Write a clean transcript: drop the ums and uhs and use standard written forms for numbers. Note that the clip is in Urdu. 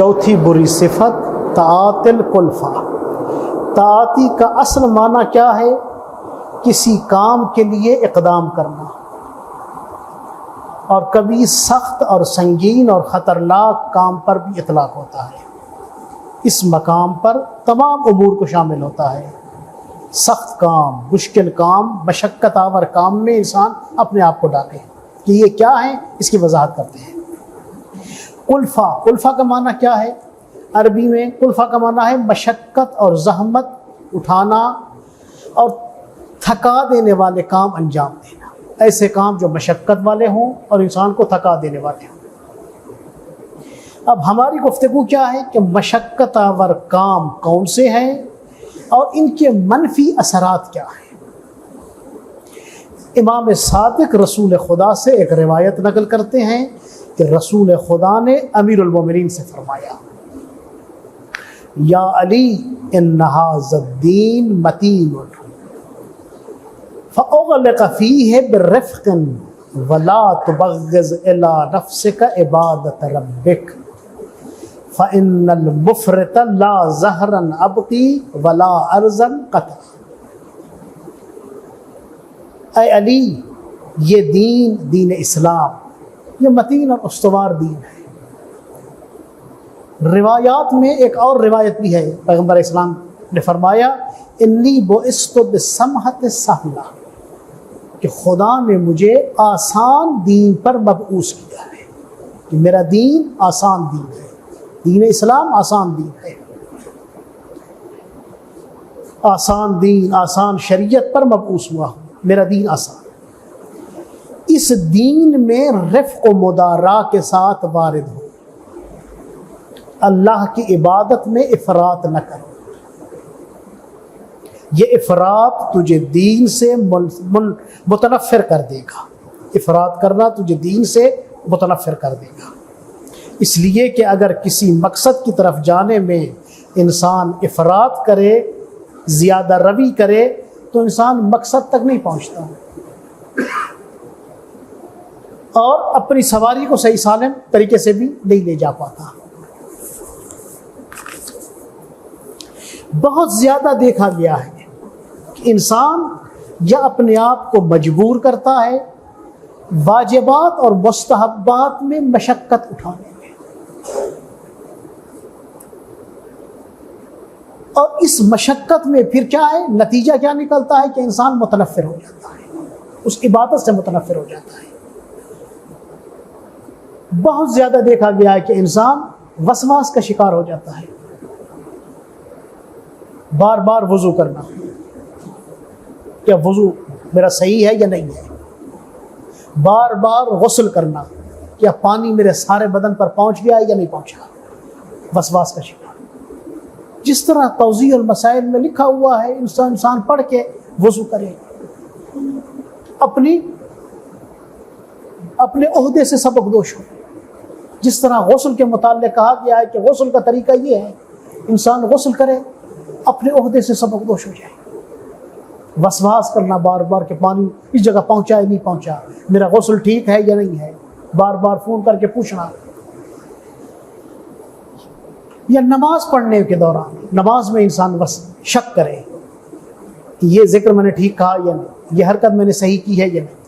چوتھی بری صفت طاعت الکلفہ۔ طاعتی کا اصل معنی کیا ہے؟ کسی کام کے لیے اقدام کرنا، اور کبھی سخت اور سنگین اور خطرناک کام پر بھی اطلاق ہوتا ہے۔ اس مقام پر تمام امور کو شامل ہوتا ہے۔ سخت کام، مشکل کام، مشقت آور کام میں انسان اپنے آپ کو ڈالے کہ یہ کیا ہے، اس کی وضاحت کرتے ہیں۔ کلفہ، کلفہ کا معنی کیا ہے؟ عربی میں کلفہ کا معنی ہے مشقت اور زحمت اٹھانا اور تھکا دینے والے کام انجام دینا، ایسے کام جو مشقت والے ہوں اور انسان کو تھکا دینے والے ہوں۔ اب ہماری گفتگو کیا ہے کہ مشقت آور کام کون سے ہیں اور ان کے منفی اثرات کیا ہیں۔ امام صادق رسول خدا سے ایک روایت نقل کرتے ہیں کہ رسول خدا نے امیر المومنین سے فرمایا، یا علی ان ھذا الدین متین فاغلق فیہ برفق ولا تبغض الی نفسک عبادۃ ربک فإن المفرط لا زہرا ابقی ولا ارضا قطع۔ اے علی، یہ دین، دین اسلام، یہ متین اور استوار دین ہے۔ روایات میں ایک اور روایت بھی ہے، پیغمبر اسلام نے فرمایا انی بعثت بسمحۃ سہلہ، کہ خدا نے مجھے آسان دین پر مبعوث کیا ہے، کہ میرا دین آسان دین ہے، دین اسلام آسان دین ہے، آسان دین، آسان شریعت پر مبعوث ہوا ہوں، میرا دین آسان۔ اس دین میں رفق و مدارا کے ساتھ وارد ہو، اللہ کی عبادت میں افراط نہ کرو، یہ افراط تجھے دین سے متنفر کر دے گا، افراط کرنا تجھے دین سے متنفر کر دے گا۔ اس لیے کہ اگر کسی مقصد کی طرف جانے میں انسان افراط کرے، زیادہ روی کرے، تو انسان مقصد تک نہیں پہنچتا اور اپنی سواری کو صحیح سالم طریقے سے بھی نہیں لے جا پاتا۔ بہت زیادہ دیکھا گیا ہے کہ انسان یا اپنے آپ کو مجبور کرتا ہے واجبات اور مستحبات میں مشقت اٹھانے میں، اور اس مشقت میں پھر کیا ہے، نتیجہ کیا نکلتا ہے کہ انسان متنفر ہو جاتا ہے، اس عبادت سے متنفر ہو جاتا ہے۔ بہت زیادہ دیکھا گیا ہے کہ انسان وسواس کا شکار ہو جاتا ہے، بار بار وضو کرنا، کیا وضو میرا صحیح ہے یا نہیں ہے، بار بار غسل کرنا، کیا پانی میرے سارے بدن پر پہنچ گیا ہے یا نہیں پہنچا، وسواس کا شکار۔ جس طرح توضیح المسائل میں لکھا ہوا ہے، انسان پڑھ کے وضو کرے، اپنے عہدے سے سبکدوش ہو۔ جس طرح غسل کے متعلق کہا گیا ہے کہ غسل کا طریقہ یہ ہے، انسان غسل کرے، اپنے عہدے سے سبکدوش ہو جائے۔ وسواس کرنا بار بار کہ پانی اس جگہ پہنچا ہے نہیں پہنچا، میرا غسل ٹھیک ہے یا نہیں ہے، بار بار فون کر کے پوچھنا۔ یا نماز پڑھنے کے دوران، نماز میں انسان بس شک کرے کہ یہ ذکر میں نے ٹھیک کہا یا نہیں، یہ حرکت میں نے صحیح کی ہے یا نہیں۔